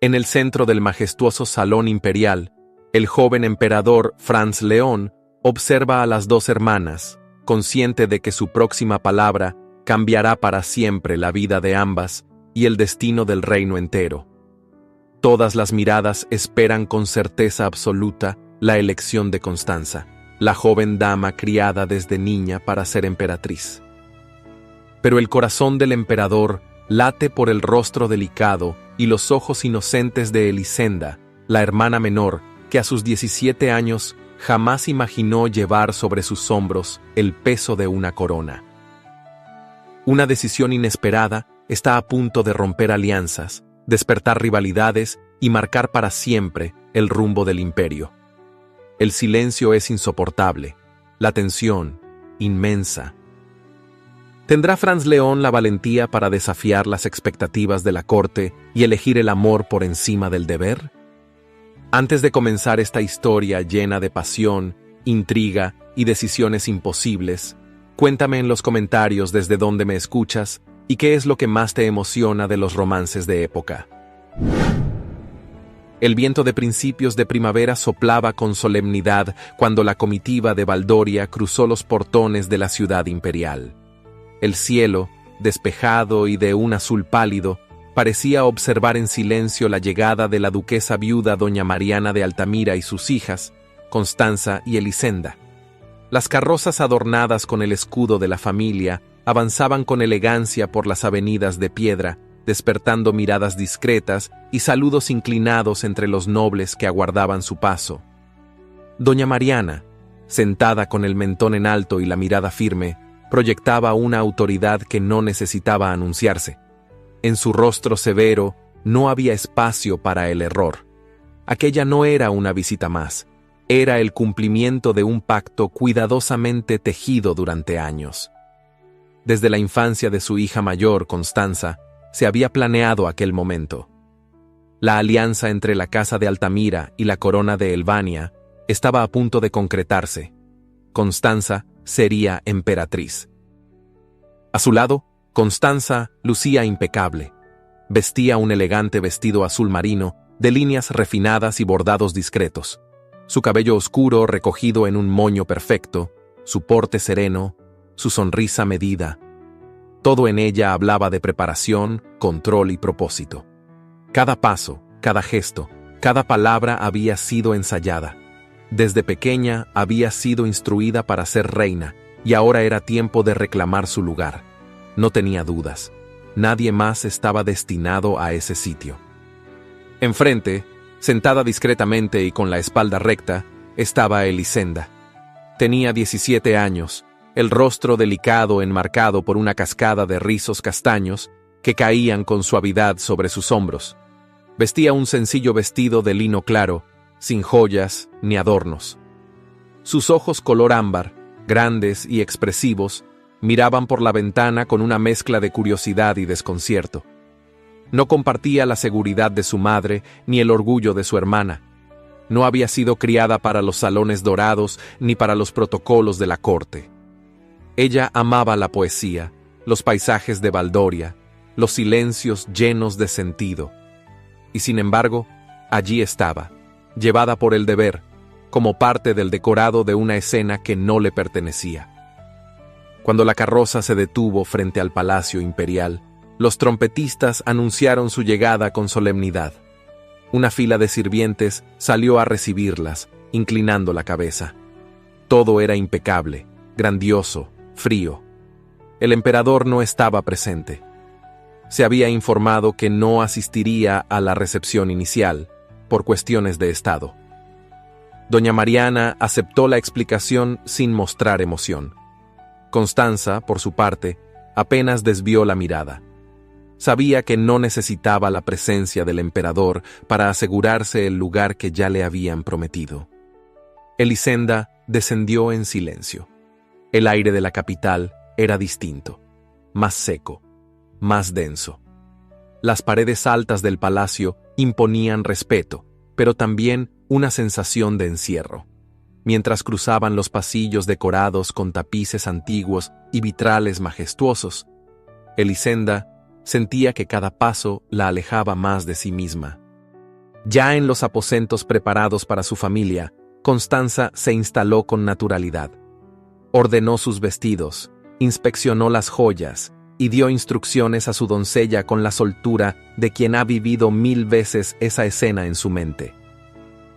En el centro del majestuoso salón imperial, el joven emperador Franz León observa a las dos hermanas, consciente de que su próxima palabra cambiará para siempre la vida de ambas y el destino del reino entero. Todas las miradas esperan con certeza absoluta la elección de Constanza, la joven dama criada desde niña para ser emperatriz. Pero el corazón del emperador late por el rostro delicado y los ojos inocentes de Elisenda, la hermana menor, que a sus 17 años jamás imaginó llevar sobre sus hombros el peso de una corona. Una decisión inesperada está a punto de romper alianzas, despertar rivalidades y marcar para siempre el rumbo del imperio. El silencio es insoportable, la tensión, inmensa. ¿Tendrá Franz León la valentía para desafiar las expectativas de la corte y elegir el amor por encima del deber? Antes de comenzar esta historia llena de pasión, intriga y decisiones imposibles, cuéntame en los comentarios desde dónde me escuchas y qué es lo que más te emociona de los romances de época. El viento de principios de primavera soplaba con solemnidad cuando la comitiva de Valdoria cruzó los portones de la ciudad imperial. El cielo, despejado y de un azul pálido, parecía observar en silencio la llegada de la duquesa viuda doña Mariana de Altamira y sus hijas, Constanza y Elisenda. Las carrozas adornadas con el escudo de la familia avanzaban con elegancia por las avenidas de piedra, despertando miradas discretas y saludos inclinados entre los nobles que aguardaban su paso. Doña Mariana, sentada con el mentón en alto y la mirada firme, proyectaba una autoridad que no necesitaba anunciarse. En su rostro severo no había espacio para el error. Aquella no era una visita más, era el cumplimiento de un pacto cuidadosamente tejido durante años. Desde la infancia de su hija mayor, Constanza, se había planeado aquel momento. La alianza entre la casa de Altamira y la corona de Albania estaba a punto de concretarse. Constanza sería emperatriz. A su lado, Constanza lucía impecable. Vestía un elegante vestido azul marino, de líneas refinadas y bordados discretos. Su cabello oscuro recogido en un moño perfecto, su porte sereno, su sonrisa medida. Todo en ella hablaba de preparación, control y propósito. Cada paso, cada gesto, cada palabra había sido ensayada. Desde pequeña había sido instruida para ser reina, y ahora era tiempo de reclamar su lugar. No tenía dudas. Nadie más estaba destinado a ese sitio. Enfrente, sentada discretamente y con la espalda recta, estaba Elisenda. Tenía 17 años, el rostro delicado enmarcado por una cascada de rizos castaños que caían con suavidad sobre sus hombros. Vestía un sencillo vestido de lino claro, sin joyas ni adornos. Sus ojos color ámbar, grandes y expresivos, miraban por la ventana con una mezcla de curiosidad y desconcierto. No compartía la seguridad de su madre ni el orgullo de su hermana. No había sido criada para los salones dorados ni para los protocolos de la corte. Ella amaba la poesía, los paisajes de Valdoria, los silencios llenos de sentido. Y sin embargo, allí estaba, llevada por el deber, como parte del decorado de una escena que no le pertenecía. Cuando la carroza se detuvo frente al palacio imperial, los trompetistas anunciaron su llegada con solemnidad. Una fila de sirvientes salió a recibirlas, inclinando la cabeza. Todo era impecable, grandioso, frío. El emperador no estaba presente. Se había informado que no asistiría a la recepción inicial, por cuestiones de estado. Doña Mariana aceptó la explicación sin mostrar emoción. Constanza, por su parte, apenas desvió la mirada. Sabía que no necesitaba la presencia del emperador para asegurarse el lugar que ya le habían prometido. Elisenda descendió en silencio. El aire de la capital era distinto, más seco, más denso. Las paredes altas del palacio imponían respeto, pero también una sensación de encierro. Mientras cruzaban los pasillos decorados con tapices antiguos y vitrales majestuosos, Elisenda sentía que cada paso la alejaba más de sí misma. Ya en los aposentos preparados para su familia, Constanza se instaló con naturalidad. Ordenó sus vestidos, inspeccionó las joyas y dio instrucciones a su doncella con la soltura de quien ha vivido 1000 veces esa escena en su mente.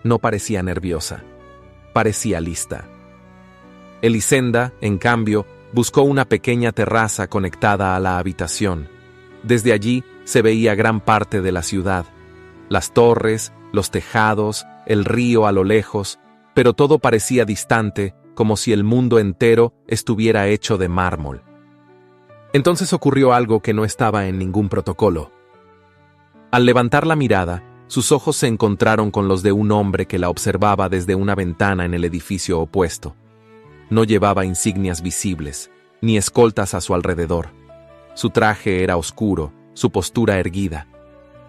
No parecía nerviosa, parecía lista. Elisenda, en cambio, buscó una pequeña terraza conectada a la habitación. Desde allí se veía gran parte de la ciudad, las torres, los tejados, el río a lo lejos, pero todo parecía distante, como si el mundo entero estuviera hecho de mármol. Entonces ocurrió algo que no estaba en ningún protocolo. Al levantar la mirada, sus ojos se encontraron con los de un hombre que la observaba desde una ventana en el edificio opuesto. No llevaba insignias visibles, ni escoltas a su alrededor. Su traje era oscuro, su postura erguida,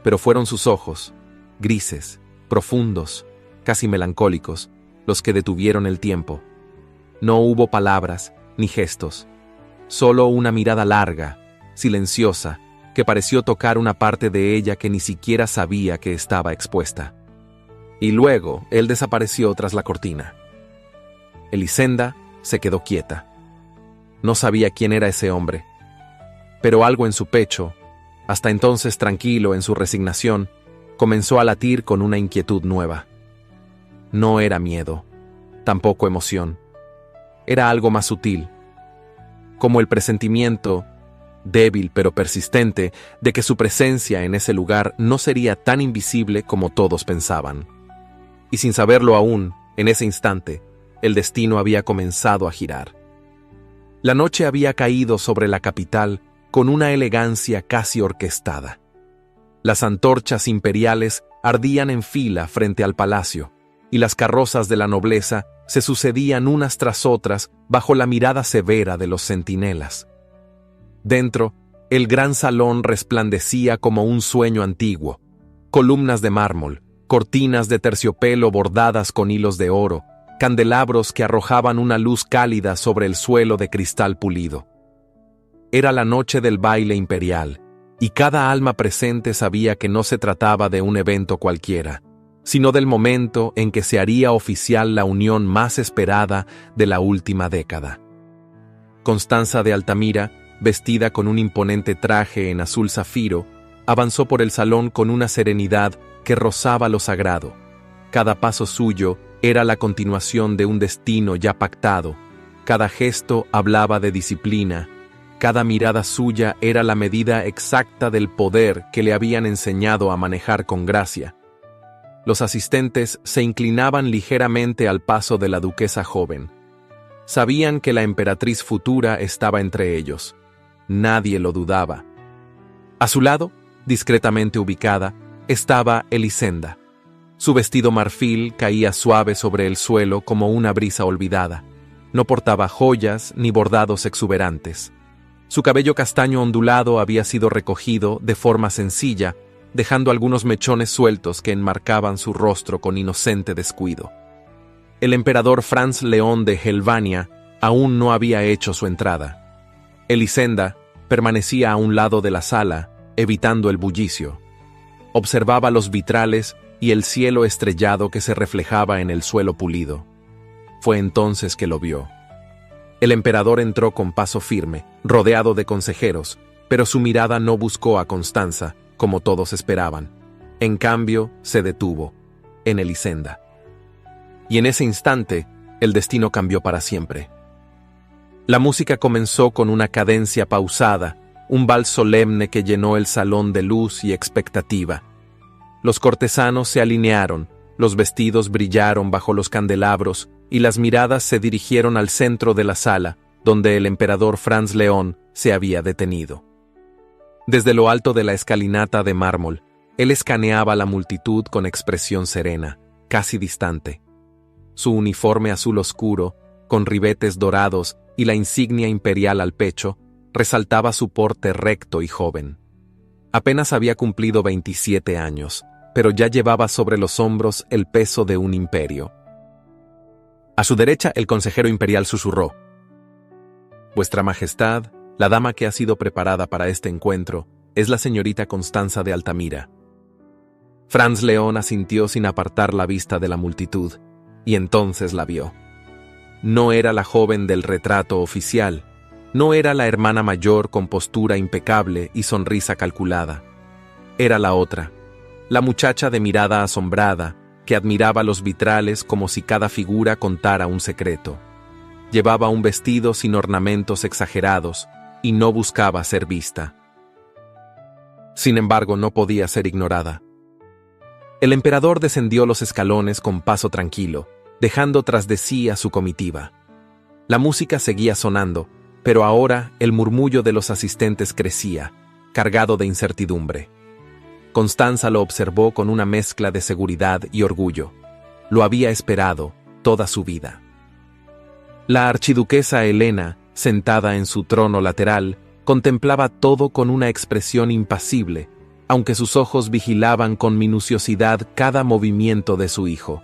pero fueron sus ojos, grises, profundos, casi melancólicos, los que detuvieron el tiempo. No hubo palabras ni gestos, solo una mirada larga, silenciosa, que pareció tocar una parte de ella que ni siquiera sabía que estaba expuesta. Y luego él desapareció tras la cortina. Elisenda se quedó quieta. No sabía quién era ese hombre, pero algo en su pecho, hasta entonces tranquilo en su resignación, comenzó a latir con una inquietud nueva. No era miedo, tampoco emoción. Era algo más sutil, como el presentimiento, débil pero persistente, de que su presencia en ese lugar no sería tan invisible como todos pensaban. Y sin saberlo aún, en ese instante, el destino había comenzado a girar. La noche había caído sobre la capital con una elegancia casi orquestada. Las antorchas imperiales ardían en fila frente al palacio, y las carrozas de la nobleza se sucedían unas tras otras bajo la mirada severa de los centinelas. Dentro, el gran salón resplandecía como un sueño antiguo. Columnas de mármol, cortinas de terciopelo bordadas con hilos de oro, candelabros que arrojaban una luz cálida sobre el suelo de cristal pulido. Era la noche del baile imperial, y cada alma presente sabía que no se trataba de un evento cualquiera, sino del momento en que se haría oficial la unión más esperada de la última década. Constanza de Altamira, vestida con un imponente traje en azul zafiro, avanzó por el salón con una serenidad que rozaba lo sagrado. Cada paso suyo era la continuación de un destino ya pactado, cada gesto hablaba de disciplina, cada mirada suya era la medida exacta del poder que le habían enseñado a manejar con gracia. Los asistentes se inclinaban ligeramente al paso de la duquesa joven. Sabían que la emperatriz futura estaba entre ellos. Nadie lo dudaba. A su lado, discretamente ubicada, estaba Elisenda. Su vestido marfil caía suave sobre el suelo como una brisa olvidada. No portaba joyas ni bordados exuberantes. Su cabello castaño ondulado había sido recogido de forma sencilla, dejando algunos mechones sueltos que enmarcaban su rostro con inocente descuido. El emperador Franz León de Helvania aún no había hecho su entrada. Elisenda permanecía a un lado de la sala, evitando el bullicio. Observaba los vitrales y el cielo estrellado que se reflejaba en el suelo pulido. Fue entonces que lo vio. El emperador entró con paso firme, rodeado de consejeros, pero su mirada no buscó a Constanza, como todos esperaban. En cambio, se detuvo, en Elisenda. Y en ese instante, el destino cambió para siempre. La música comenzó con una cadencia pausada, un vals solemne que llenó el salón de luz y expectativa. Los cortesanos se alinearon, los vestidos brillaron bajo los candelabros y las miradas se dirigieron al centro de la sala, donde el emperador Franz León se había detenido. Desde lo alto de la escalinata de mármol, él escaneaba la multitud con expresión serena, casi distante. Su uniforme azul oscuro, con ribetes dorados y la insignia imperial al pecho, resaltaba su porte recto y joven. Apenas había cumplido 27 años, pero ya llevaba sobre los hombros el peso de un imperio. A su derecha, el consejero imperial susurró: «Vuestra Majestad, la dama que ha sido preparada para este encuentro, es la señorita Constanza de Altamira». Franz León asintió sin apartar la vista de la multitud, y entonces la vio. No era la joven del retrato oficial, no era la hermana mayor con postura impecable y sonrisa calculada. Era la otra, la muchacha de mirada asombrada, que admiraba los vitrales como si cada figura contara un secreto. Llevaba un vestido sin ornamentos exagerados y no buscaba ser vista. Sin embargo, no podía ser ignorada. El emperador descendió los escalones con paso tranquilo, dejando tras de sí a su comitiva. La música seguía sonando, pero ahora el murmullo de los asistentes crecía, cargado de incertidumbre. Constanza lo observó con una mezcla de seguridad y orgullo. Lo había esperado toda su vida. La archiduquesa Helena, sentada en su trono lateral, contemplaba todo con una expresión impasible, aunque sus ojos vigilaban con minuciosidad cada movimiento de su hijo.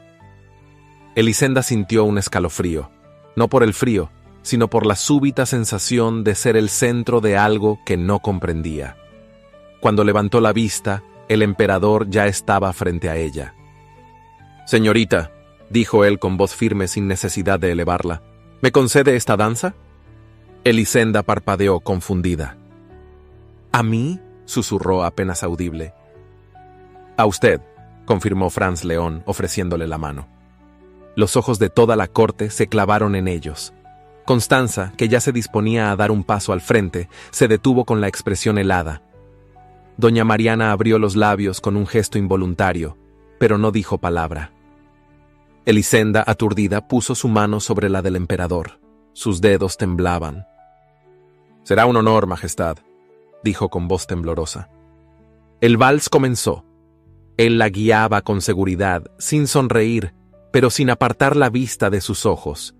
Elisenda sintió un escalofrío, no por el frío, sino por la súbita sensación de ser el centro de algo que no comprendía. Cuando levantó la vista, el emperador ya estaba frente a ella. «Señorita», dijo él con voz firme sin necesidad de elevarla, «¿me concede esta danza?» Elisenda parpadeó confundida. «¿A mí?», susurró apenas audible. «A usted», confirmó Franz León, ofreciéndole la mano. Los ojos de toda la corte se clavaron en ellos. Constanza, que ya se disponía a dar un paso al frente, se detuvo con la expresión helada. Doña Mariana abrió los labios con un gesto involuntario, pero no dijo palabra. Elisenda, aturdida, puso su mano sobre la del emperador. Sus dedos temblaban. «Será un honor, Majestad», dijo con voz temblorosa. El vals comenzó. Él la guiaba con seguridad, sin sonreír, pero sin apartar la vista de sus ojos.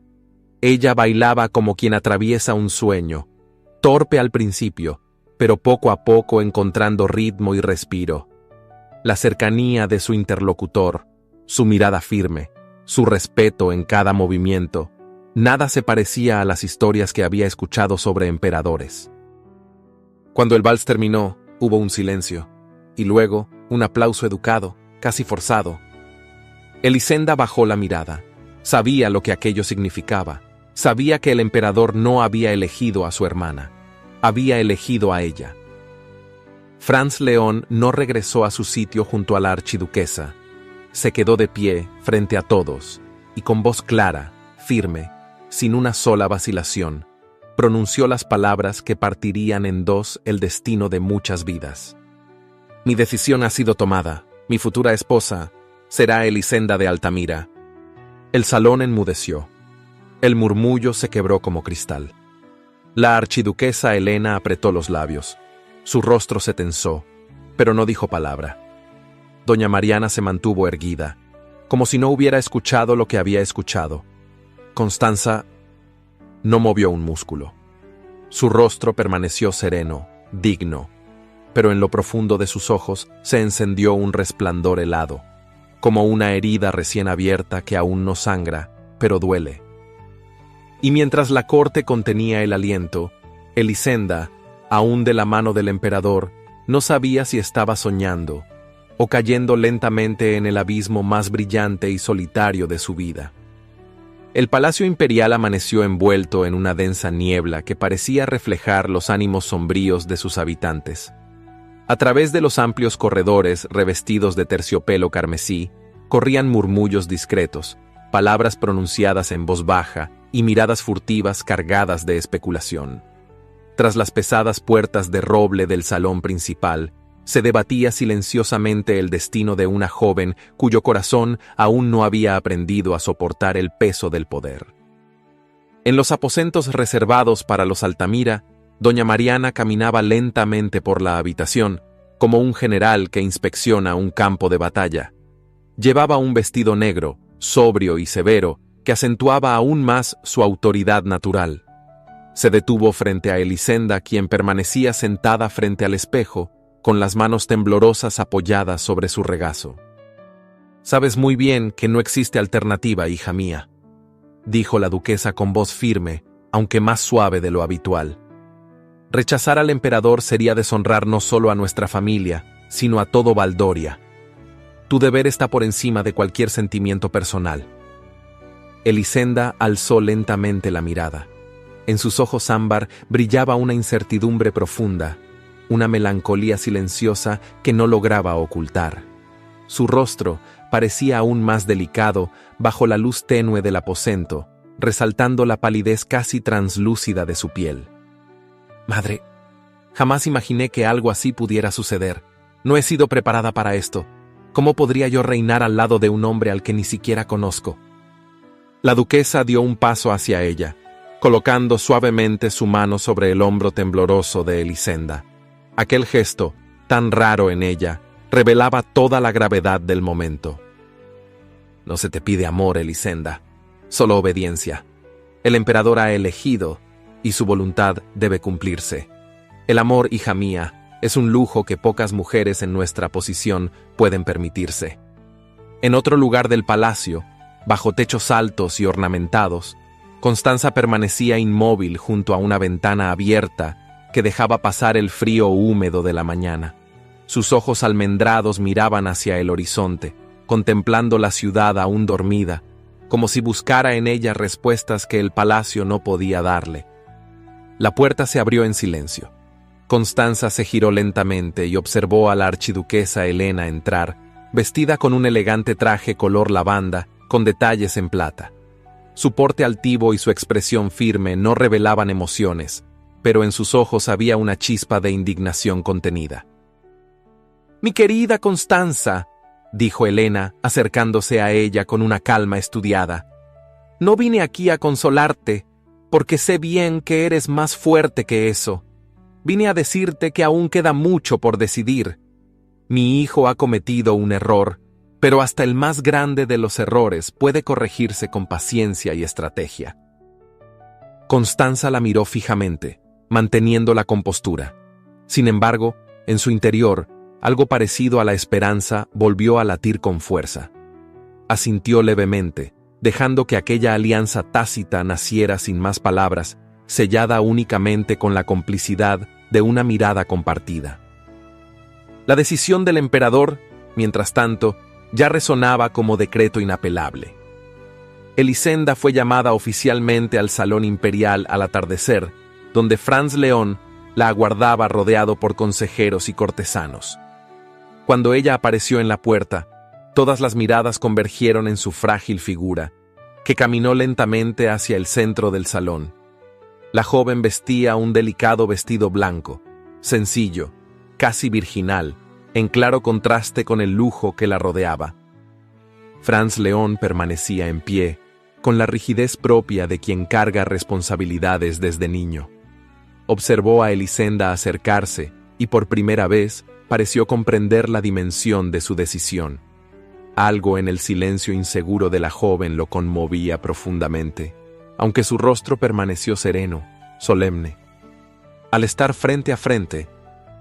Ella bailaba como quien atraviesa un sueño, torpe al principio, pero poco a poco encontrando ritmo y respiro. La cercanía de su interlocutor, su mirada firme, su respeto en cada movimiento, nada se parecía a las historias que había escuchado sobre emperadores. Cuando el vals terminó, hubo un silencio, y luego un aplauso educado, casi forzado. Elisenda bajó la mirada. Sabía lo que aquello significaba. Sabía que el emperador no había elegido a su hermana. Había elegido a ella. Franz León no regresó a su sitio junto a la archiduquesa. Se quedó de pie frente a todos, y con voz clara, firme, sin una sola vacilación, pronunció las palabras que partirían en dos el destino de muchas vidas. «Mi decisión ha sido tomada. Mi futura esposa será Elisenda de Altamira». El salón enmudeció. El murmullo se quebró como cristal. La archiduquesa Helena apretó los labios. Su rostro se tensó, pero no dijo palabra. Doña Mariana se mantuvo erguida, como si no hubiera escuchado lo que había escuchado. Constanza no movió un músculo. Su rostro permaneció sereno, digno, pero en lo profundo de sus ojos se encendió un resplandor helado, como una herida recién abierta que aún no sangra, pero duele. Y mientras la corte contenía el aliento, Elisenda, aún de la mano del emperador, no sabía si estaba soñando o cayendo lentamente en el abismo más brillante y solitario de su vida. El palacio imperial amaneció envuelto en una densa niebla que parecía reflejar los ánimos sombríos de sus habitantes. A través de los amplios corredores revestidos de terciopelo carmesí, corrían murmullos discretos, palabras pronunciadas en voz baja y miradas furtivas cargadas de especulación. Tras las pesadas puertas de roble del salón principal, se debatía silenciosamente el destino de una joven cuyo corazón aún no había aprendido a soportar el peso del poder. En los aposentos reservados para los Altamira, doña Mariana caminaba lentamente por la habitación, como un general que inspecciona un campo de batalla. Llevaba un vestido negro, sobrio y severo, que acentuaba aún más su autoridad natural. Se detuvo frente a Elisenda, quien permanecía sentada frente al espejo, con las manos temblorosas apoyadas sobre su regazo. «Sabes muy bien que no existe alternativa, hija mía», dijo la duquesa con voz firme, aunque más suave de lo habitual. «Rechazar al emperador sería deshonrar no solo a nuestra familia, sino a todo Valdoria». Tu deber está por encima de cualquier sentimiento personal. Elisenda alzó lentamente la mirada. En sus ojos ámbar brillaba una incertidumbre profunda, una melancolía silenciosa que no lograba ocultar. Su rostro parecía aún más delicado bajo la luz tenue del aposento, resaltando la palidez casi translúcida de su piel. Madre, jamás imaginé que algo así pudiera suceder. No he sido preparada para esto. ¿Cómo podría yo reinar al lado de un hombre al que ni siquiera conozco? La duquesa dio un paso hacia ella, colocando suavemente su mano sobre el hombro tembloroso de Elisenda. Aquel gesto, tan raro en ella, revelaba toda la gravedad del momento. No se te pide amor, Elisenda, solo obediencia. El emperador ha elegido, y su voluntad debe cumplirse. El amor, hija mía, es un lujo que pocas mujeres en nuestra posición pueden permitirse. En otro lugar del palacio, bajo techos altos y ornamentados, Constanza permanecía inmóvil junto a una ventana abierta que dejaba pasar el frío húmedo de la mañana. Sus ojos almendrados miraban hacia el horizonte, contemplando la ciudad aún dormida, como si buscara en ella respuestas que el palacio no podía darle. La puerta se abrió en silencio. Constanza se giró lentamente y observó a la archiduquesa Helena entrar, vestida con un elegante traje color lavanda, con detalles en plata. Su porte altivo y su expresión firme no revelaban emociones, pero en sus ojos había una chispa de indignación contenida. «Mi querida Constanza», dijo Helena, acercándose a ella con una calma estudiada, «no vine aquí a consolarte, porque sé bien que eres más fuerte que eso. Vine a decirte que aún queda mucho por decidir. Mi hijo ha cometido un error, pero hasta el más grande de los errores puede corregirse con paciencia y estrategia». Constanza la miró fijamente, manteniendo la compostura. Sin embargo, en su interior, algo parecido a la esperanza volvió a latir con fuerza. Asintió levemente, dejando que aquella alianza tácita naciera sin más palabras, sellada únicamente con la complicidad de una mirada compartida. La decisión del emperador, mientras tanto, ya resonaba como decreto inapelable. Elisenda fue llamada oficialmente al salón imperial al atardecer, donde Franz León la aguardaba rodeado por consejeros y cortesanos. Cuando ella apareció en la puerta, todas las miradas convergieron en su frágil figura, que caminó lentamente hacia el centro del salón. La joven vestía un delicado vestido blanco, sencillo, casi virginal, en claro contraste con el lujo que la rodeaba. Franz León permanecía en pie, con la rigidez propia de quien carga responsabilidades desde niño. Observó a Elisenda acercarse y por primera vez pareció comprender la dimensión de su decisión. Algo en el silencio inseguro de la joven lo conmovía profundamente, aunque su rostro permaneció sereno, solemne. Al estar frente a frente,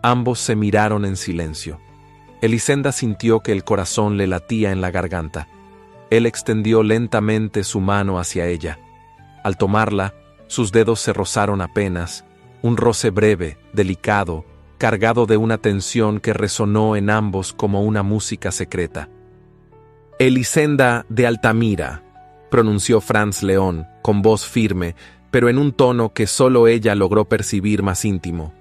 ambos se miraron en silencio. Elisenda sintió que el corazón le latía en la garganta. Él extendió lentamente su mano hacia ella. Al tomarla, sus dedos se rozaron apenas, un roce breve, delicado, cargado de una tensión que resonó en ambos como una música secreta. «Elisenda de Altamira», pronunció Franz León, con voz firme, pero en un tono que solo ella logró percibir más íntimo.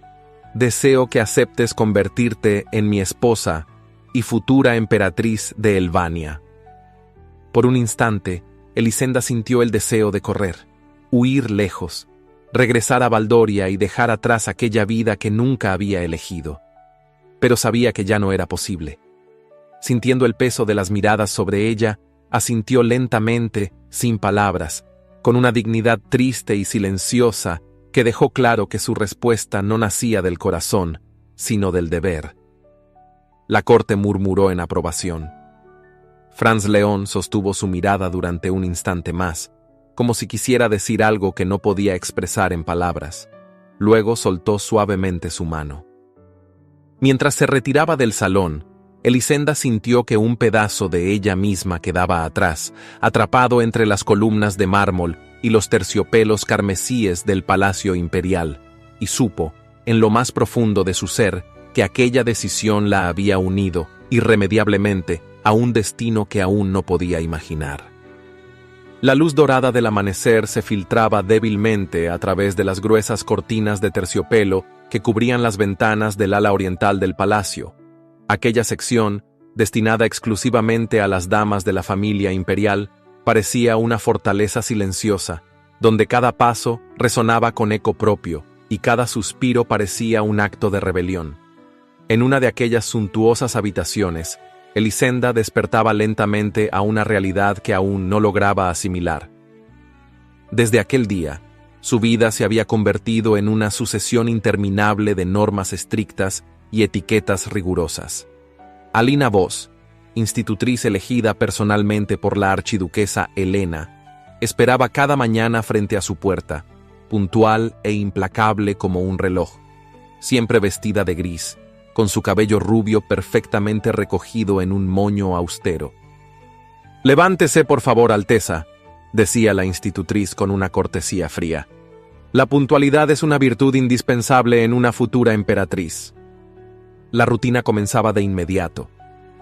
«Deseo que aceptes convertirte en mi esposa y futura emperatriz de Elvania». Por un instante, Elisenda sintió el deseo de correr, huir lejos, regresar a Valdoria y dejar atrás aquella vida que nunca había elegido. Pero sabía que ya no era posible. Sintiendo el peso de las miradas sobre ella, asintió lentamente, sin palabras, con una dignidad triste y silenciosa que dejó claro que su respuesta no nacía del corazón, sino del deber. La corte murmuró en aprobación. Franz León sostuvo su mirada durante un instante más, como si quisiera decir algo que no podía expresar en palabras. Luego soltó suavemente su mano. Mientras se retiraba del salón, Elisenda sintió que un pedazo de ella misma quedaba atrás, atrapado entre las columnas de mármol y los terciopelos carmesíes del palacio imperial, y supo, en lo más profundo de su ser, que aquella decisión la había unido, irremediablemente, a un destino que aún no podía imaginar. La luz dorada del amanecer se filtraba débilmente a través de las gruesas cortinas de terciopelo que cubrían las ventanas del ala oriental del palacio. Aquella sección, destinada exclusivamente a las damas de la familia imperial, parecía una fortaleza silenciosa, donde cada paso resonaba con eco propio y cada suspiro parecía un acto de rebelión. En una de aquellas suntuosas habitaciones, Elisenda despertaba lentamente a una realidad que aún no lograba asimilar. Desde aquel día, su vida se había convertido en una sucesión interminable de normas estrictas y etiquetas rigurosas. Alina Vos, institutriz elegida personalmente por la archiduquesa Helena, esperaba cada mañana frente a su puerta, puntual e implacable como un reloj, siempre vestida de gris, con su cabello rubio perfectamente recogido en un moño austero. «Levántese, por favor, Alteza», decía la institutriz con una cortesía fría. «La puntualidad es una virtud indispensable en una futura emperatriz». La rutina comenzaba de inmediato.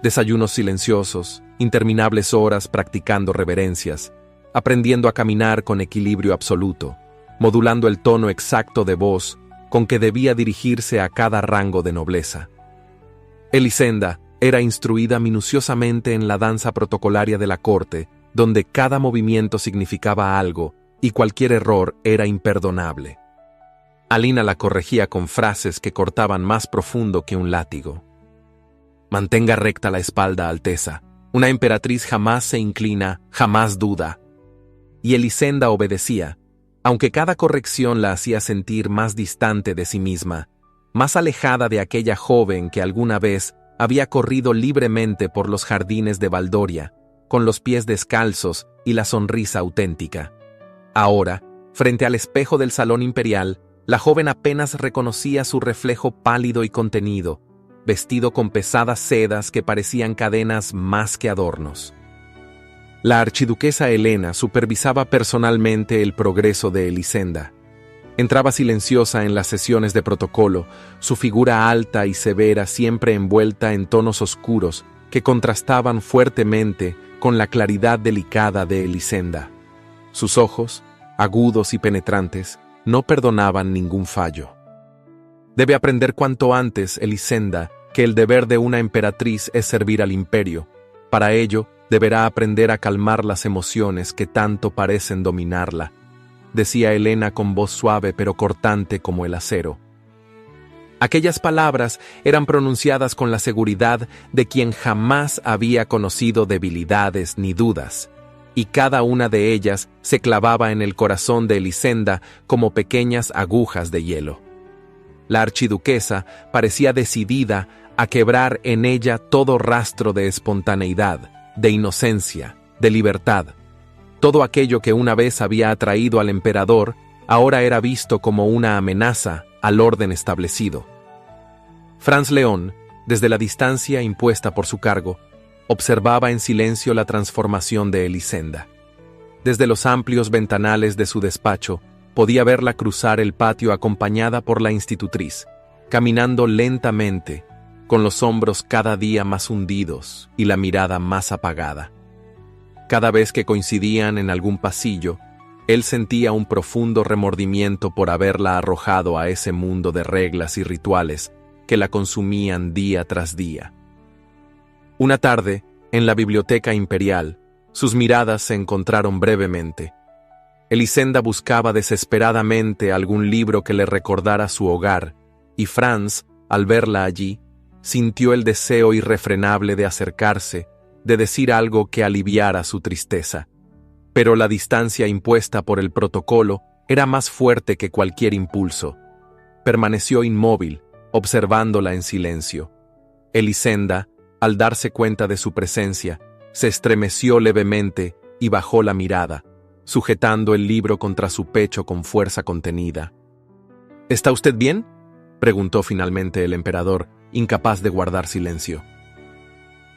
Desayunos silenciosos, interminables horas practicando reverencias, aprendiendo a caminar con equilibrio absoluto, modulando el tono exacto de voz con que debía dirigirse a cada rango de nobleza. Elisenda era instruida minuciosamente en la danza protocolaria de la corte, donde cada movimiento significaba algo y cualquier error era imperdonable. Alina la corregía con frases que cortaban más profundo que un látigo. «Mantenga recta la espalda, Alteza. Una emperatriz jamás se inclina, jamás duda». Y Elisenda obedecía, aunque cada corrección la hacía sentir más distante de sí misma, más alejada de aquella joven que alguna vez había corrido libremente por los jardines de Valdoria, con los pies descalzos y la sonrisa auténtica. Ahora, frente al espejo del salón imperial, la joven apenas reconocía su reflejo pálido y contenido, vestido con pesadas sedas que parecían cadenas más que adornos. La archiduquesa Helena supervisaba personalmente el progreso de Elisenda. Entraba silenciosa en las sesiones de protocolo, su figura alta y severa siempre envuelta en tonos oscuros que contrastaban fuertemente con la claridad delicada de Elisenda. Sus ojos, agudos y penetrantes, no perdonaban ningún fallo. Debe aprender cuanto antes, Elisenda, que el deber de una emperatriz es servir al imperio. Para ello, deberá aprender a calmar las emociones que tanto parecen dominarla, decía Helena con voz suave pero cortante como el acero. Aquellas palabras eran pronunciadas con la seguridad de quien jamás había conocido debilidades ni dudas, y cada una de ellas se clavaba en el corazón de Elisenda como pequeñas agujas de hielo. La archiduquesa parecía decidida a quebrar en ella todo rastro de espontaneidad, de inocencia, de libertad. Todo aquello que una vez había atraído al emperador, ahora era visto como una amenaza al orden establecido. Franz León, desde la distancia impuesta por su cargo, observaba en silencio la transformación de Elisenda. Desde los amplios ventanales de su despacho, podía verla cruzar el patio acompañada por la institutriz, caminando lentamente, con los hombros cada día más hundidos y la mirada más apagada. Cada vez que coincidían en algún pasillo, él sentía un profundo remordimiento por haberla arrojado a ese mundo de reglas y rituales que la consumían día tras día. Una tarde, en la biblioteca imperial, sus miradas se encontraron brevemente. Elisenda buscaba desesperadamente algún libro que le recordara su hogar, y Franz, al verla allí, sintió el deseo irrefrenable de acercarse, de decir algo que aliviara su tristeza. Pero la distancia impuesta por el protocolo era más fuerte que cualquier impulso. Permaneció inmóvil, observándola en silencio. Elisenda, al darse cuenta de su presencia, se estremeció levemente y bajó la mirada, sujetando el libro contra su pecho con fuerza contenida. «¿Está usted bien?», preguntó finalmente el emperador, incapaz de guardar silencio.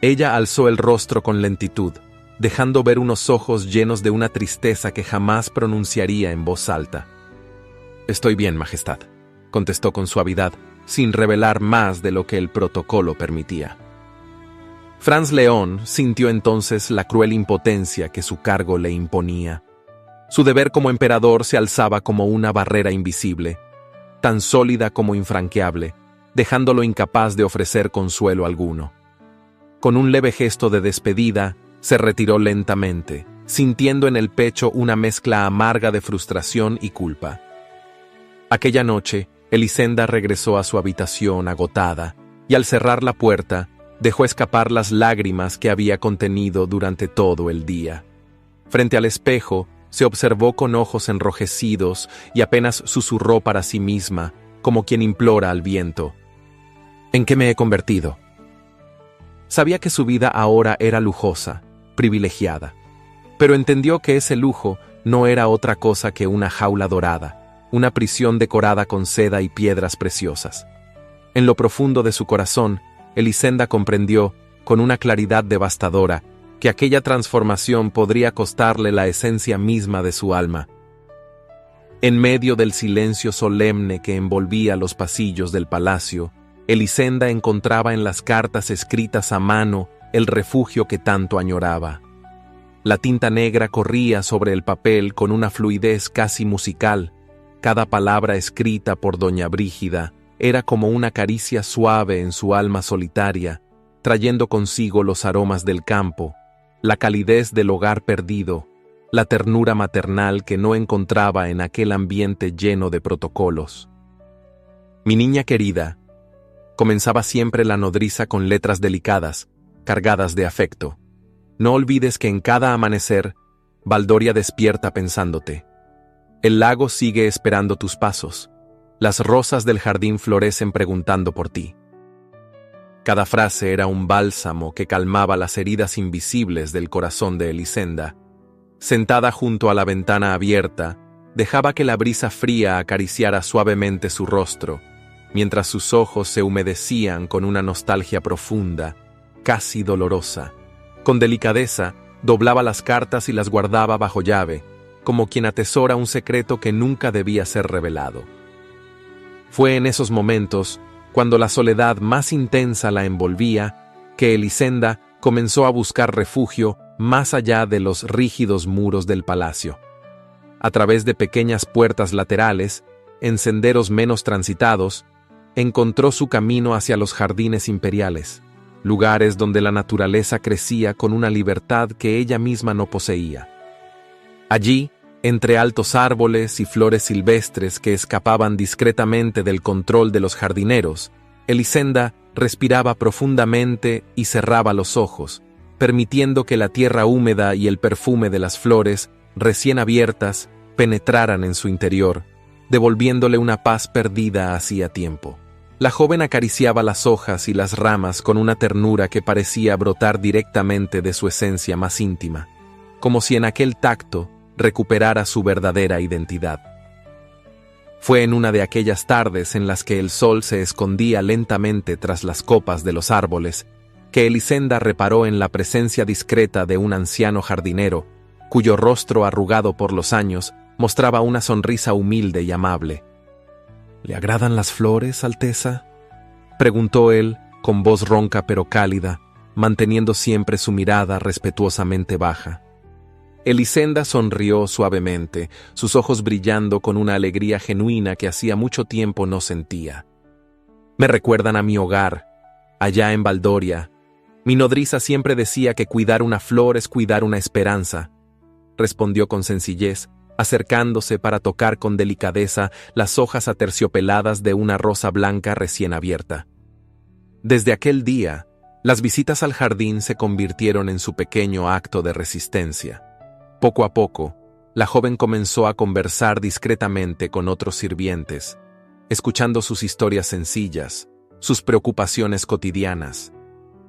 Ella alzó el rostro con lentitud, dejando ver unos ojos llenos de una tristeza que jamás pronunciaría en voz alta. «Estoy bien, Majestad», contestó con suavidad, sin revelar más de lo que el protocolo permitía. Franz León sintió entonces la cruel impotencia que su cargo le imponía. Su deber como emperador se alzaba como una barrera invisible, tan sólida como infranqueable, dejándolo incapaz de ofrecer consuelo alguno. Con un leve gesto de despedida, se retiró lentamente, sintiendo en el pecho una mezcla amarga de frustración y culpa. Aquella noche, Elisenda regresó a su habitación agotada, y al cerrar la puerta, dejó escapar las lágrimas que había contenido durante todo el día. Frente al espejo, se observó con ojos enrojecidos y apenas susurró para sí misma, como quien implora al viento: ¿en qué me he convertido? Sabía que su vida ahora era lujosa, privilegiada, pero entendió que ese lujo no era otra cosa que una jaula dorada, una prisión decorada con seda y piedras preciosas. En lo profundo de su corazón, Elisenda comprendió, con una claridad devastadora, que aquella transformación podría costarle la esencia misma de su alma. En medio del silencio solemne que envolvía los pasillos del palacio, Elisenda encontraba en las cartas escritas a mano el refugio que tanto añoraba. La tinta negra corría sobre el papel con una fluidez casi musical. Cada palabra escrita por doña Brígida era como una caricia suave en su alma solitaria, trayendo consigo los aromas del campo, la calidez del hogar perdido, la ternura maternal que no encontraba en aquel ambiente lleno de protocolos. Mi niña querida, comenzaba siempre la nodriza con letras delicadas, cargadas de afecto. No olvides que en cada amanecer, Baldoria despierta pensándote. El lago sigue esperando tus pasos. Las rosas del jardín florecen preguntando por ti. Cada frase era un bálsamo que calmaba las heridas invisibles del corazón de Elisenda. Sentada junto a la ventana abierta, dejaba que la brisa fría acariciara suavemente su rostro, mientras sus ojos se humedecían con una nostalgia profunda, casi dolorosa. Con delicadeza, doblaba las cartas y las guardaba bajo llave, como quien atesora un secreto que nunca debía ser revelado. Fue en esos momentos, cuando la soledad más intensa la envolvía, que Elisenda comenzó a buscar refugio más allá de los rígidos muros del palacio. A través de pequeñas puertas laterales, en senderos menos transitados, encontró su camino hacia los jardines imperiales, lugares donde la naturaleza crecía con una libertad que ella misma no poseía. Allí, entre altos árboles y flores silvestres que escapaban discretamente del control de los jardineros, Elisenda respiraba profundamente y cerraba los ojos, permitiendo que la tierra húmeda y el perfume de las flores, recién abiertas, penetraran en su interior, devolviéndole una paz perdida hacía tiempo. La joven acariciaba las hojas y las ramas con una ternura que parecía brotar directamente de su esencia más íntima, como si en aquel tacto recuperara su verdadera identidad. Fue en una de aquellas tardes en las que el sol se escondía lentamente tras las copas de los árboles, que Elisenda reparó en la presencia discreta de un anciano jardinero, cuyo rostro arrugado por los años mostraba una sonrisa humilde y amable. «¿Le agradan las flores, Alteza?», preguntó él, con voz ronca pero cálida, manteniendo siempre su mirada respetuosamente baja. Elisenda sonrió suavemente, sus ojos brillando con una alegría genuina que hacía mucho tiempo no sentía. «Me recuerdan a mi hogar, allá en Baldoria. Mi nodriza siempre decía que cuidar una flor es cuidar una esperanza», respondió con sencillez, acercándose para tocar con delicadeza las hojas aterciopeladas de una rosa blanca recién abierta. Desde aquel día, las visitas al jardín se convirtieron en su pequeño acto de resistencia. Poco a poco, la joven comenzó a conversar discretamente con otros sirvientes, escuchando sus historias sencillas, sus preocupaciones cotidianas.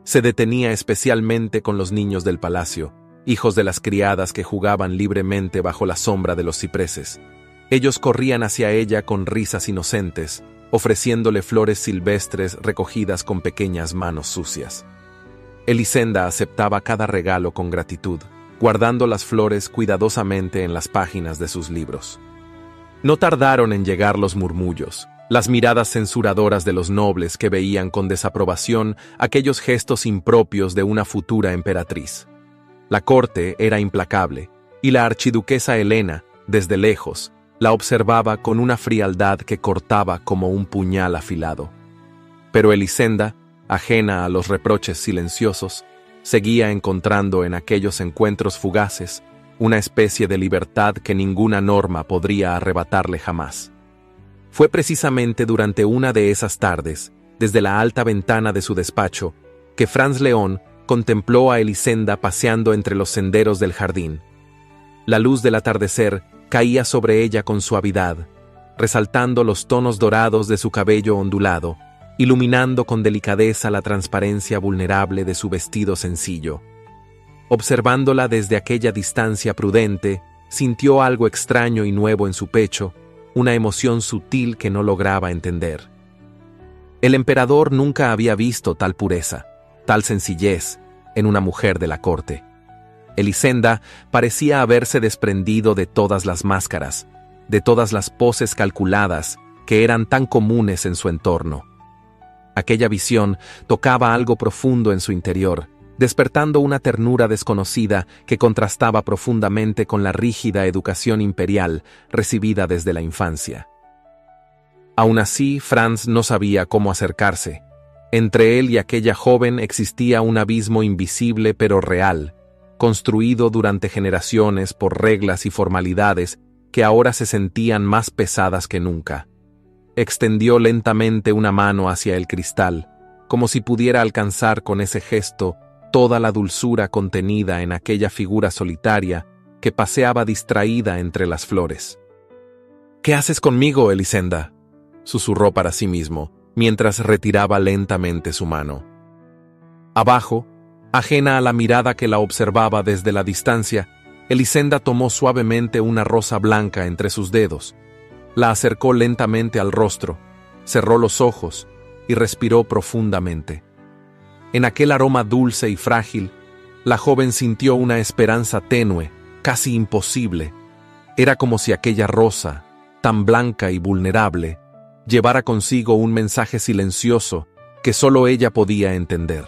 Se detenía especialmente con los niños del palacio, hijos de las criadas que jugaban libremente bajo la sombra de los cipreses. Ellos corrían hacia ella con risas inocentes, ofreciéndole flores silvestres recogidas con pequeñas manos sucias. Elisenda aceptaba cada regalo con gratitud, guardando las flores cuidadosamente en las páginas de sus libros. No tardaron en llegar los murmullos. las miradas censuradoras de los nobles que veían con desaprobación aquellos gestos impropios de una futura emperatriz. La corte era implacable, y la archiduquesa Helena, desde lejos, la observaba con una frialdad que cortaba como un puñal afilado. Pero Elisenda, ajena a los reproches silenciosos, seguía encontrando en aquellos encuentros fugaces una especie de libertad que ninguna norma podría arrebatarle jamás. Fue precisamente durante una de esas tardes, desde la alta ventana de su despacho, que Franz León contempló a Elisenda paseando entre los senderos del jardín. La luz del atardecer caía sobre ella con suavidad, resaltando los tonos dorados de su cabello ondulado, iluminando con delicadeza la transparencia vulnerable de su vestido sencillo. Observándola desde aquella distancia prudente, sintió algo extraño y nuevo en su pecho, una emoción sutil que no lograba entender. El emperador nunca había visto tal pureza, tal sencillez, en una mujer de la corte. Elisenda parecía haberse desprendido de todas las máscaras, de todas las poses calculadas que eran tan comunes en su entorno. Aquella visión tocaba algo profundo en su interior, despertando una ternura desconocida que contrastaba profundamente con la rígida educación imperial recibida desde la infancia. Aún así, Franz no sabía cómo acercarse. Entre él y aquella joven existía un abismo invisible pero real, construido durante generaciones por reglas y formalidades que ahora se sentían más pesadas que nunca. Extendió lentamente una mano hacia el cristal, como si pudiera alcanzar con ese gesto toda la dulzura contenida en aquella figura solitaria que paseaba distraída entre las flores. «¿Qué haces conmigo, Elisenda?», susurró para sí mismo, mientras retiraba lentamente su mano. Abajo, ajena a la mirada que la observaba desde la distancia, Elisenda tomó suavemente una rosa blanca entre sus dedos, la acercó lentamente al rostro, cerró los ojos y respiró profundamente. En aquel aroma dulce y frágil, la joven sintió una esperanza tenue, casi imposible. Era como si aquella rosa, tan blanca y vulnerable, llevara consigo un mensaje silencioso que solo ella podía entender.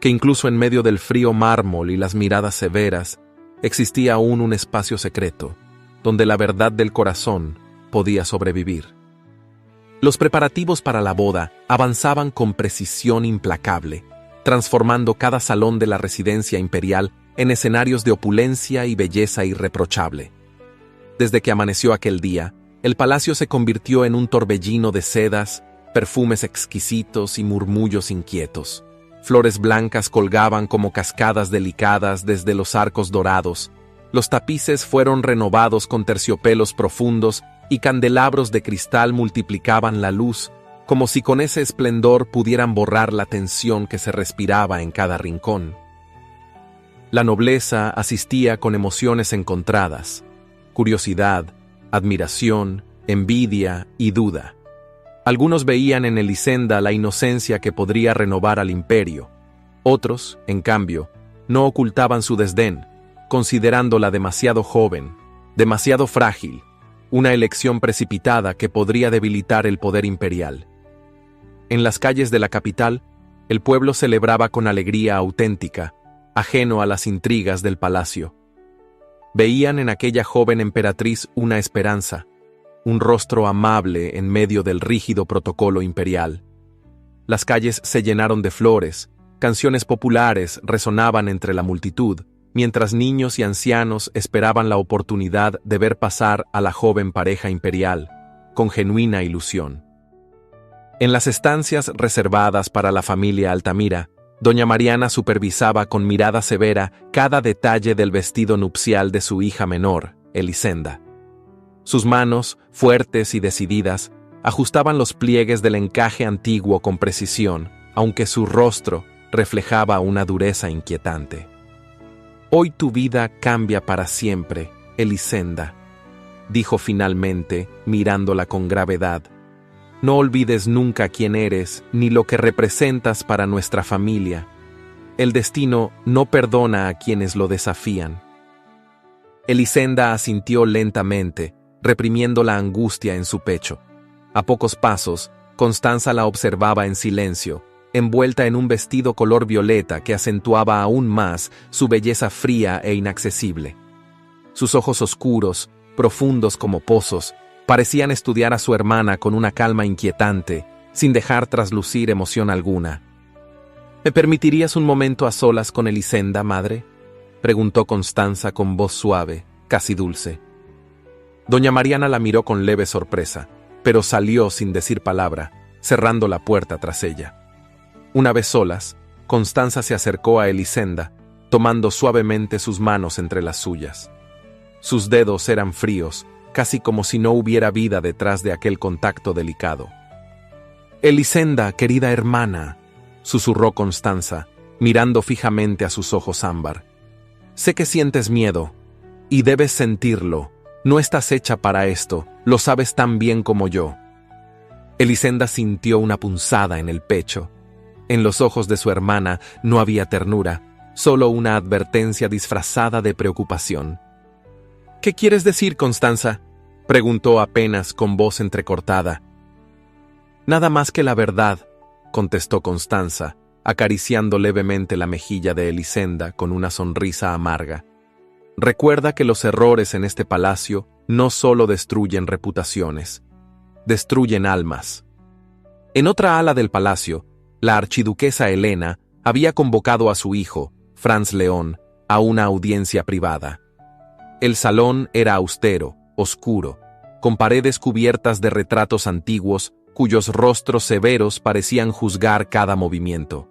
Que incluso en medio del frío mármol y las miradas severas, existía aún un espacio secreto, donde la verdad del corazón podía sobrevivir. Los preparativos para la boda avanzaban con precisión implacable, transformando cada salón de la residencia imperial en escenarios de opulencia y belleza irreprochable. Desde que amaneció aquel día, el palacio se convirtió en un torbellino de sedas, perfumes exquisitos y murmullos inquietos. Flores blancas colgaban como cascadas delicadas desde los arcos dorados. Los tapices fueron renovados con terciopelos profundos y candelabros de cristal multiplicaban la luz, como si con ese esplendor pudieran borrar la tensión que se respiraba en cada rincón. La nobleza asistía con emociones encontradas: curiosidad, admiración, envidia y duda. Algunos veían en Elisenda la inocencia que podría renovar al imperio. Otros, en cambio, no ocultaban su desdén, considerándola demasiado joven, demasiado frágil, una elección precipitada que podría debilitar el poder imperial. En las calles de la capital, el pueblo celebraba con alegría auténtica, ajeno a las intrigas del palacio. Veían en aquella joven emperatriz una esperanza, un rostro amable en medio del rígido protocolo imperial. Las calles se llenaron de flores, canciones populares resonaban entre la multitud, mientras niños y ancianos esperaban la oportunidad de ver pasar a la joven pareja imperial, con genuina ilusión. En las estancias reservadas para la familia Altamira, doña Mariana supervisaba con mirada severa cada detalle del vestido nupcial de su hija menor, Elisenda. Sus manos, fuertes y decididas, ajustaban los pliegues del encaje antiguo con precisión, aunque su rostro reflejaba una dureza inquietante. «Hoy tu vida cambia para siempre, Elisenda», dijo finalmente, mirándola con gravedad. «No olvides nunca quién eres ni lo que representas para nuestra familia. El destino no perdona a quienes lo desafían». Elisenda asintió lentamente, reprimiendo la angustia en su pecho. A pocos pasos, Constanza la observaba en silencio, envuelta en un vestido color violeta que acentuaba aún más su belleza fría e inaccesible. Sus ojos oscuros, profundos como pozos, parecían estudiar a su hermana con una calma inquietante, sin dejar traslucir emoción alguna. ¿Me permitirías un momento a solas con Elisenda, madre?, preguntó Constanza con voz suave, casi dulce. Doña Mariana la miró con leve sorpresa, pero salió sin decir palabra, cerrando la puerta tras ella. Una vez solas, Constanza se acercó a Elisenda, tomando suavemente sus manos entre las suyas. Sus dedos eran fríos, casi como si no hubiera vida detrás de aquel contacto delicado. «Elisenda, querida hermana», susurró Constanza, mirando fijamente a sus ojos ámbar. «Sé que sientes miedo, y debes sentirlo. No estás hecha para esto, lo sabes tan bien como yo». Elisenda sintió una punzada en el pecho. En los ojos de su hermana no había ternura, solo una advertencia disfrazada de preocupación. «¿Qué quieres decir, Constanza?», preguntó apenas con voz entrecortada. «Nada más que la verdad», contestó Constanza, acariciando levemente la mejilla de Elisenda con una sonrisa amarga. «Recuerda que los errores en este palacio no solo destruyen reputaciones, destruyen almas». En otra ala del palacio, la archiduquesa Helena había convocado a su hijo, Franz León, a una audiencia privada. El salón era austero, oscuro, con paredes cubiertas de retratos antiguos cuyos rostros severos parecían juzgar cada movimiento.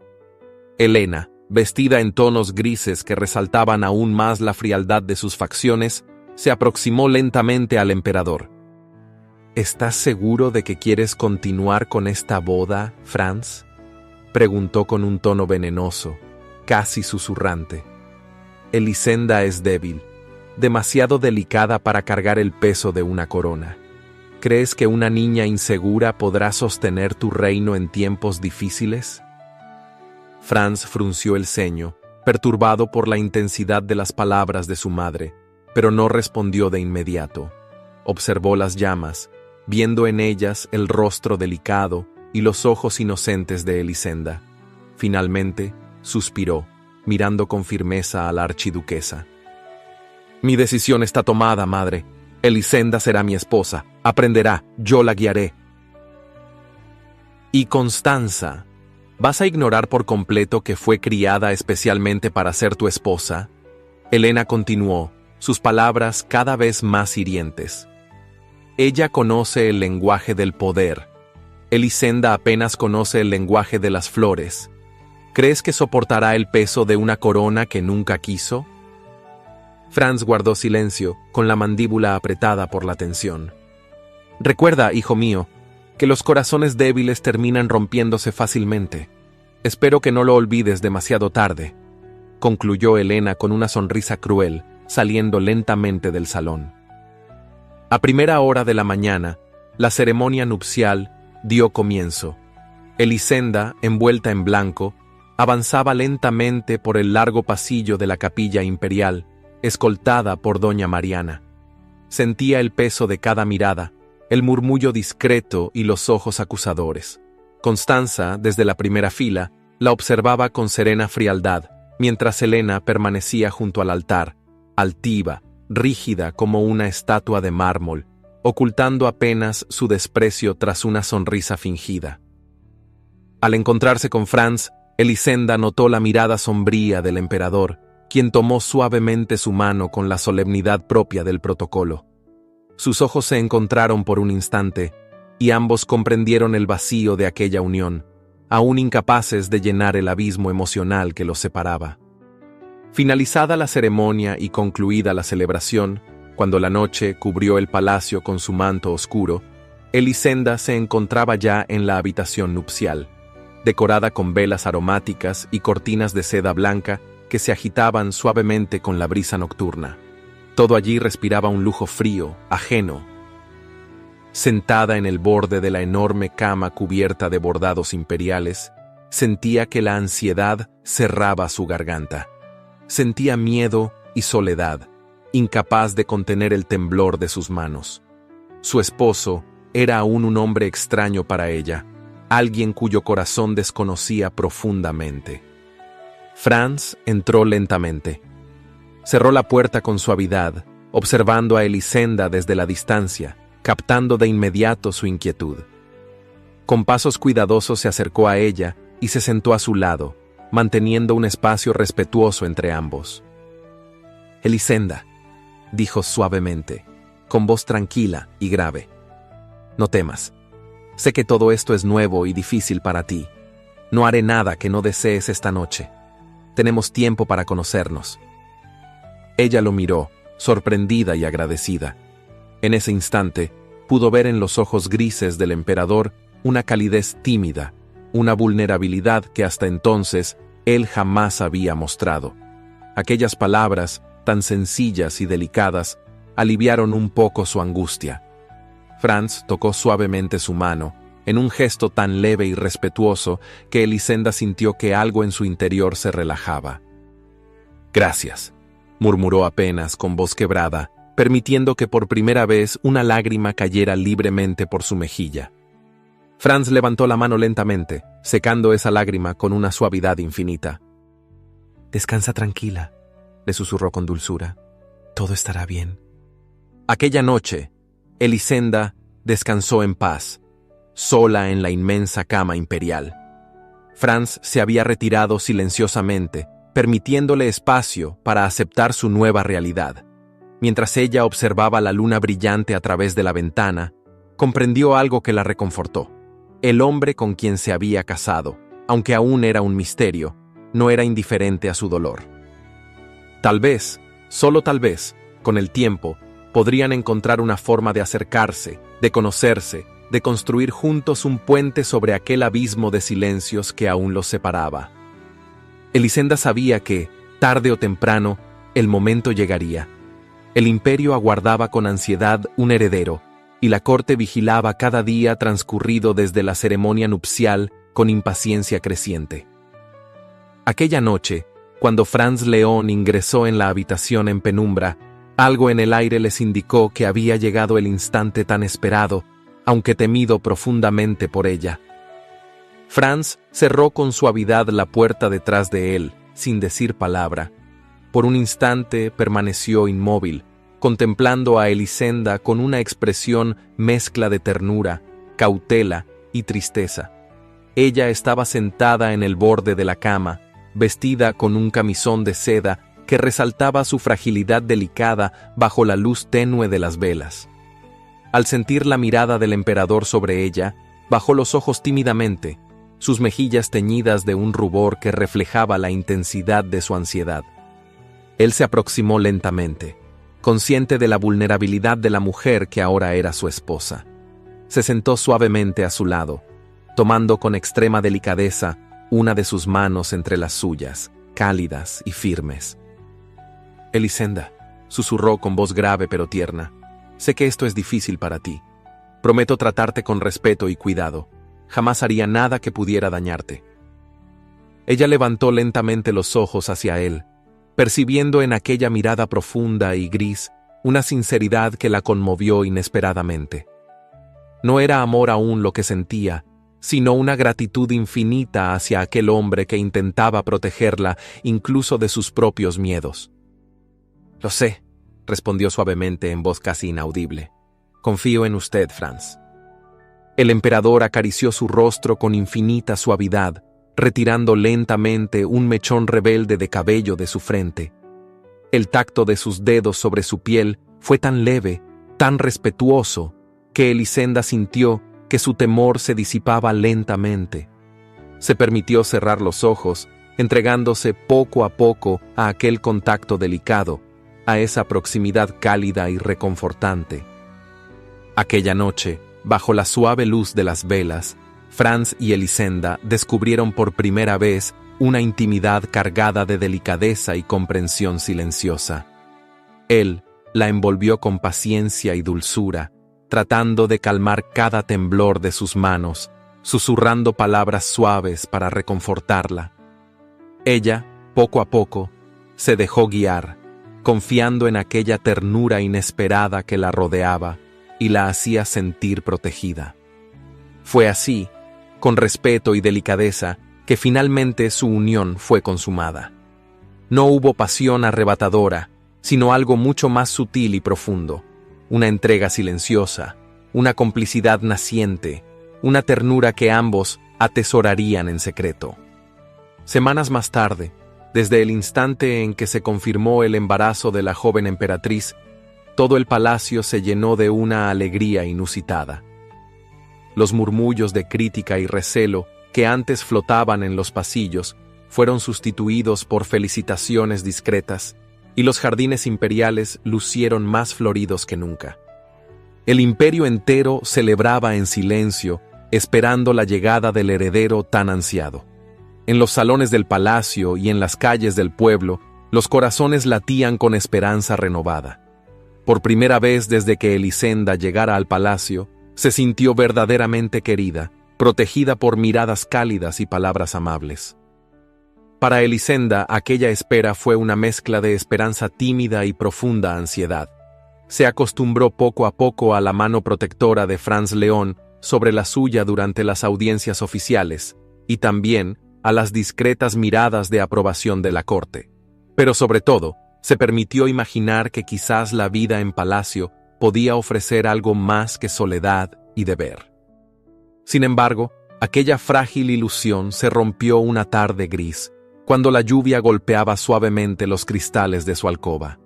Helena, vestida en tonos grises que resaltaban aún más la frialdad de sus facciones, se aproximó lentamente al emperador. «¿Estás seguro de que quieres continuar con esta boda, Franz?», preguntó con un tono venenoso, casi susurrante. «Elisenda es débil, demasiado delicada para cargar el peso de una corona. ¿Crees que una niña insegura podrá sostener tu reino en tiempos difíciles?». Franz frunció el ceño, perturbado por la intensidad de las palabras de su madre, pero no respondió de inmediato. Observó las llamas, viendo en ellas el rostro delicado y los ojos inocentes de Elisenda. Finalmente, suspiró, mirando con firmeza a la archiduquesa. «Mi decisión está tomada, madre. Elisenda será mi esposa. Aprenderá, yo la guiaré». «¿Y Constanza? ¿Vas a ignorar por completo que fue criada especialmente para ser tu esposa?», Helena continuó, sus palabras cada vez más hirientes. «Ella conoce el lenguaje del poder. Elisenda apenas conoce el lenguaje de las flores. ¿Crees que soportará el peso de una corona que nunca quiso?». Franz guardó silencio, con la mandíbula apretada por la tensión. «Recuerda, hijo mío, que los corazones débiles terminan rompiéndose fácilmente. Espero que no lo olvides demasiado tarde», concluyó Helena con una sonrisa cruel, saliendo lentamente del salón. A primera hora de la mañana, la ceremonia nupcial dio comienzo. Elisenda, envuelta en blanco, avanzaba lentamente por el largo pasillo de la capilla imperial, escoltada por doña Mariana. Sentía el peso de cada mirada, el murmullo discreto y los ojos acusadores. Constanza, desde la primera fila, la observaba con serena frialdad, mientras Helena permanecía junto al altar, altiva, rígida como una estatua de mármol, ocultando apenas su desprecio tras una sonrisa fingida. Al encontrarse con Franz, Elisenda notó la mirada sombría del emperador, quien tomó suavemente su mano con la solemnidad propia del protocolo. Sus ojos se encontraron por un instante, y ambos comprendieron el vacío de aquella unión, aún incapaces de llenar el abismo emocional que los separaba. Finalizada la ceremonia y concluida la celebración, cuando la noche cubrió el palacio con su manto oscuro, Elisenda se encontraba ya en la habitación nupcial, decorada con velas aromáticas y cortinas de seda blanca que se agitaban suavemente con la brisa nocturna. Todo allí respiraba un lujo frío, ajeno. Sentada en el borde de la enorme cama cubierta de bordados imperiales, sentía que la ansiedad cerraba su garganta. Sentía miedo y soledad, incapaz de contener el temblor de sus manos. Su esposo, era aún un hombre extraño para ella, alguien cuyo corazón desconocía profundamente. Franz entró lentamente. Cerró la puerta con suavidad, observando a Elisenda desde la distancia, captando de inmediato su inquietud. Con pasos cuidadosos se acercó a ella y se sentó a su lado, manteniendo un espacio respetuoso entre ambos. «Elisenda», dijo suavemente, con voz tranquila y grave, «no temas. Sé que todo esto es nuevo y difícil para ti. No haré nada que no desees esta noche. Tenemos tiempo para conocernos». Ella lo miró, sorprendida y agradecida. En ese instante, pudo ver en los ojos grises del emperador una calidez tímida, una vulnerabilidad que hasta entonces él jamás había mostrado. Aquellas palabras, tan sencillas y delicadas, aliviaron un poco su angustia. Franz tocó suavemente su mano, en un gesto tan leve y respetuoso que Elisenda sintió que algo en su interior se relajaba. «Gracias», murmuró apenas con voz quebrada, permitiendo que por primera vez una lágrima cayera libremente por su mejilla. Franz levantó la mano lentamente, secando esa lágrima con una suavidad infinita. «Descansa tranquila», le susurró con dulzura. «Todo estará bien». Aquella noche, Elisenda descansó en paz, sola en la inmensa cama imperial. Franz se había retirado silenciosamente, permitiéndole espacio para aceptar su nueva realidad. Mientras ella observaba la luna brillante a través de la ventana, comprendió algo que la reconfortó. El hombre con quien se había casado, aunque aún era un misterio, no era indiferente a su dolor. Tal vez, solo tal vez, con el tiempo, podrían encontrar una forma de acercarse, de conocerse, de construir juntos un puente sobre aquel abismo de silencios que aún los separaba. Elisenda sabía que, tarde o temprano, el momento llegaría. El imperio aguardaba con ansiedad un heredero, y la corte vigilaba cada día transcurrido desde la ceremonia nupcial con impaciencia creciente. Aquella noche, cuando Franz León ingresó en la habitación en penumbra, algo en el aire les indicó que había llegado el instante tan esperado, aunque temido profundamente por ella. Franz cerró con suavidad la puerta detrás de él, sin decir palabra. Por un instante permaneció inmóvil, contemplando a Elisenda con una expresión mezcla de ternura, cautela y tristeza. Ella estaba sentada en el borde de la cama, vestida con un camisón de seda que resaltaba su fragilidad delicada bajo la luz tenue de las velas. Al sentir la mirada del emperador sobre ella, bajó los ojos tímidamente, sus mejillas teñidas de un rubor que reflejaba la intensidad de su ansiedad. Él se aproximó lentamente, consciente de la vulnerabilidad de la mujer que ahora era su esposa. Se sentó suavemente a su lado, tomando con extrema delicadeza una de sus manos entre las suyas, cálidas y firmes. «Elisenda», susurró con voz grave pero tierna, «sé que esto es difícil para ti. Prometo tratarte con respeto y cuidado. Jamás haría nada que pudiera dañarte». Ella levantó lentamente los ojos hacia él, percibiendo en aquella mirada profunda y gris una sinceridad que la conmovió inesperadamente. No era amor aún lo que sentía, sino una gratitud infinita hacia aquel hombre que intentaba protegerla incluso de sus propios miedos. «Lo sé», respondió suavemente en voz casi inaudible. «Confío en usted, Franz». El emperador acarició su rostro con infinita suavidad, retirando lentamente un mechón rebelde de cabello de su frente. El tacto de sus dedos sobre su piel fue tan leve, tan respetuoso, que Elisenda sintió que su temor se disipaba lentamente. Se permitió cerrar los ojos, entregándose poco a poco a aquel contacto delicado, a esa proximidad cálida y reconfortante. Aquella noche, bajo la suave luz de las velas, Franz y Elisenda descubrieron por primera vez una intimidad cargada de delicadeza y comprensión silenciosa. Él la envolvió con paciencia y dulzura, tratando de calmar cada temblor de sus manos, susurrando palabras suaves para reconfortarla. Ella, poco a poco, se dejó guiar, confiando en aquella ternura inesperada que la rodeaba, y la hacía sentir protegida. Fue así, con respeto y delicadeza, que finalmente su unión fue consumada. No hubo pasión arrebatadora, sino algo mucho más sutil y profundo, una entrega silenciosa, una complicidad naciente, una ternura que ambos atesorarían en secreto. Semanas más tarde, desde el instante en que se confirmó el embarazo de la joven emperatriz, todo el palacio se llenó de una alegría inusitada. Los murmullos de crítica y recelo que antes flotaban en los pasillos fueron sustituidos por felicitaciones discretas, y los jardines imperiales lucieron más floridos que nunca. El imperio entero celebraba en silencio, esperando la llegada del heredero tan ansiado. En los salones del palacio y en las calles del pueblo, los corazones latían con esperanza renovada. Por primera vez desde que Elisenda llegara al palacio, se sintió verdaderamente querida, protegida por miradas cálidas y palabras amables. Para Elisenda, aquella espera fue una mezcla de esperanza tímida y profunda ansiedad. Se acostumbró poco a poco a la mano protectora de Franz León sobre la suya durante las audiencias oficiales, y también a las discretas miradas de aprobación de la corte. Pero sobre todo, se permitió imaginar que quizás la vida en palacio podía ofrecer algo más que soledad y deber. Sin embargo, aquella frágil ilusión se rompió una tarde gris, cuando la lluvia golpeaba suavemente los cristales de su alcoba.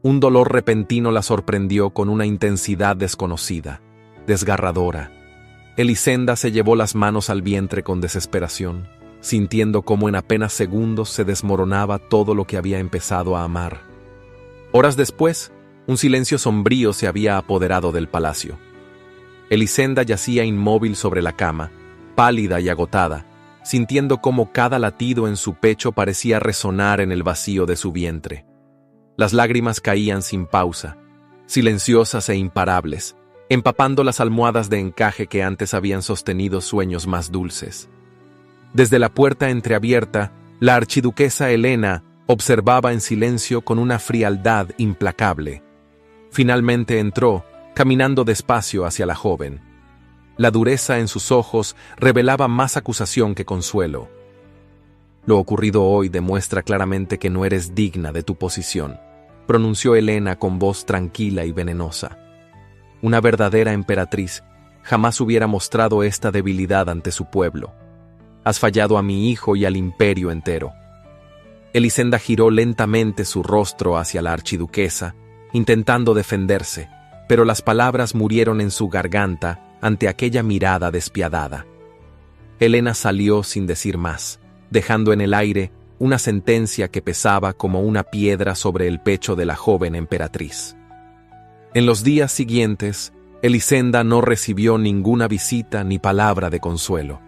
Un dolor repentino la sorprendió con una intensidad desconocida, desgarradora. Elisenda se llevó las manos al vientre con desesperación, sintiendo cómo en apenas segundos se desmoronaba todo lo que había empezado a amar. Horas después, un silencio sombrío se había apoderado del palacio. Elisenda yacía inmóvil sobre la cama, pálida y agotada, sintiendo cómo cada latido en su pecho parecía resonar en el vacío de su vientre. Las lágrimas caían sin pausa, silenciosas e imparables, empapando las almohadas de encaje que antes habían sostenido sueños más dulces. Desde la puerta entreabierta, la archiduquesa Helena observaba en silencio con una frialdad implacable. Finalmente entró, caminando despacio hacia la joven. La dureza en sus ojos revelaba más acusación que consuelo. Lo ocurrido hoy demuestra claramente que no eres digna de tu posición, pronunció Helena con voz tranquila y venenosa. Una verdadera emperatriz jamás hubiera mostrado esta debilidad ante su pueblo. Has fallado a mi hijo y al imperio entero. Elisenda giró lentamente su rostro hacia la archiduquesa, intentando defenderse, pero las palabras murieron en su garganta ante aquella mirada despiadada. Helena salió sin decir más, dejando en el aire una sentencia que pesaba como una piedra sobre el pecho de la joven emperatriz. En los días siguientes, Elisenda no recibió ninguna visita ni palabra de consuelo.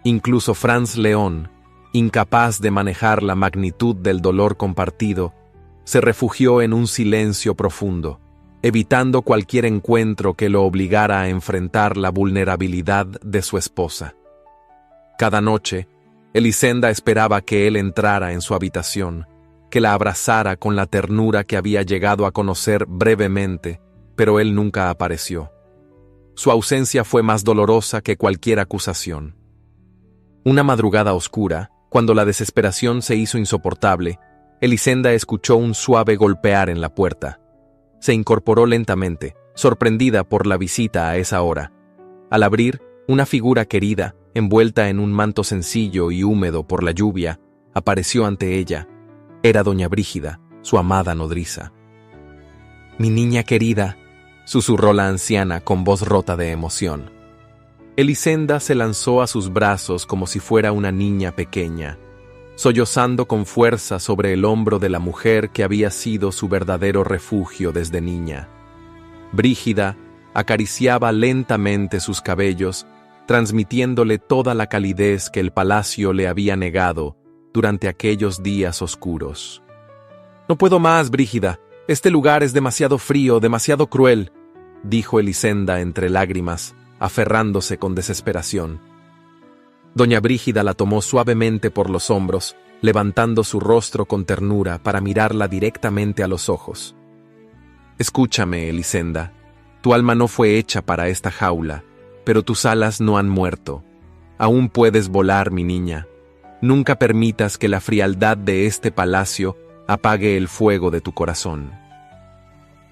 Incluso Franz León, incapaz de manejar la magnitud del dolor compartido, se refugió en un silencio profundo, evitando cualquier encuentro que lo obligara a enfrentar la vulnerabilidad de su esposa. Cada noche, Elisenda esperaba que él entrara en su habitación, que la abrazara con la ternura que había llegado a conocer brevemente, pero él nunca apareció. Su ausencia fue más dolorosa que cualquier acusación. Una madrugada oscura, cuando la desesperación se hizo insoportable, Elisenda escuchó un suave golpear en la puerta. Se incorporó lentamente, sorprendida por la visita a esa hora. Al abrir, una figura querida, envuelta en un manto sencillo y húmedo por la lluvia, apareció ante ella. Era doña Brígida, su amada nodriza. «Mi niña querida», susurró la anciana con voz rota de emoción. Elisenda se lanzó a sus brazos como si fuera una niña pequeña, sollozando con fuerza sobre el hombro de la mujer que había sido su verdadero refugio desde niña. Brígida acariciaba lentamente sus cabellos, transmitiéndole toda la calidez que el palacio le había negado durante aquellos días oscuros. «No puedo más, Brígida. Este lugar es demasiado frío, demasiado cruel», dijo Elisenda entre lágrimas, aferrándose con desesperación. Doña Brígida la tomó suavemente por los hombros, levantando su rostro con ternura para mirarla directamente a los ojos. «Escúchame, Elisenda. Tu alma no fue hecha para esta jaula, pero tus alas no han muerto. Aún puedes volar, mi niña. Nunca permitas que la frialdad de este palacio apague el fuego de tu corazón.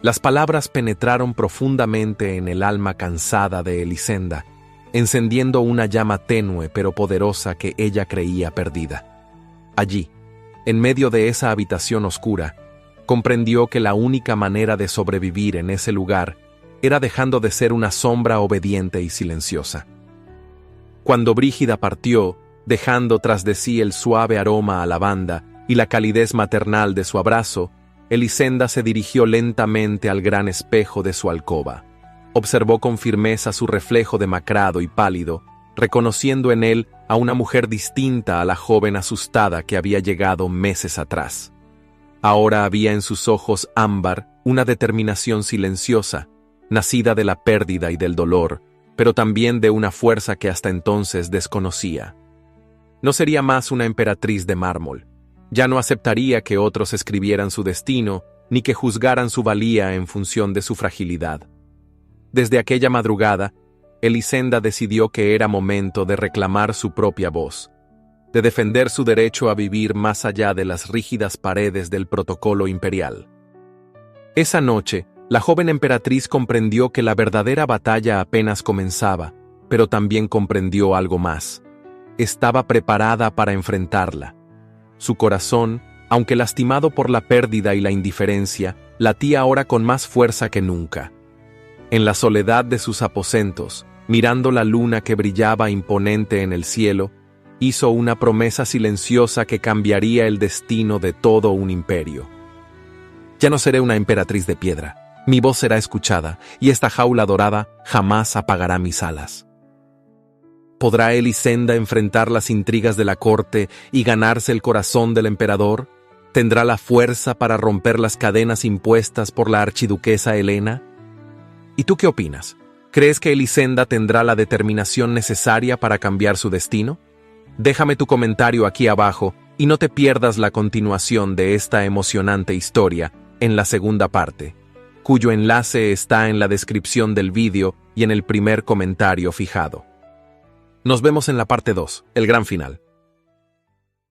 Las palabras penetraron profundamente en el alma cansada de Elisenda, encendiendo una llama tenue pero poderosa que ella creía perdida. Allí, en medio de esa habitación oscura, comprendió que la única manera de sobrevivir en ese lugar era dejando de ser una sombra obediente y silenciosa. Cuando Brígida partió, dejando tras de sí el suave aroma a lavanda y la calidez maternal de su abrazo, Elisenda se dirigió lentamente al gran espejo de su alcoba. Observó con firmeza su reflejo demacrado y pálido, reconociendo en él a una mujer distinta a la joven asustada que había llegado meses atrás. Ahora había en sus ojos ámbar una determinación silenciosa, nacida de la pérdida y del dolor, pero también de una fuerza que hasta entonces desconocía. No sería más una emperatriz de mármol. Ya no aceptaría que otros escribieran su destino, ni que juzgaran su valía en función de su fragilidad. Desde aquella madrugada, Elisenda decidió que era momento de reclamar su propia voz, de defender su derecho a vivir más allá de las rígidas paredes del protocolo imperial. Esa noche, la joven emperatriz comprendió que la verdadera batalla apenas comenzaba, pero también comprendió algo más. Estaba preparada para enfrentarla. Su corazón, aunque lastimado por la pérdida y la indiferencia, latía ahora con más fuerza que nunca. En la soledad de sus aposentos, mirando la luna que brillaba imponente en el cielo, hizo una promesa silenciosa que cambiaría el destino de todo un imperio. Ya no seré una emperatriz de piedra. Mi voz será escuchada, y esta jaula dorada jamás apagará mis alas. ¿Podrá Elisenda enfrentar las intrigas de la corte y ganarse el corazón del emperador? ¿Tendrá la fuerza para romper las cadenas impuestas por la archiduquesa Helena? ¿Y tú qué opinas? ¿Crees que Elisenda tendrá la determinación necesaria para cambiar su destino? Déjame tu comentario aquí abajo y no te pierdas la continuación de esta emocionante historia en la segunda parte, cuyo enlace está en la descripción del vídeo y en el primer comentario fijado. Nos vemos en la parte 2, el gran final.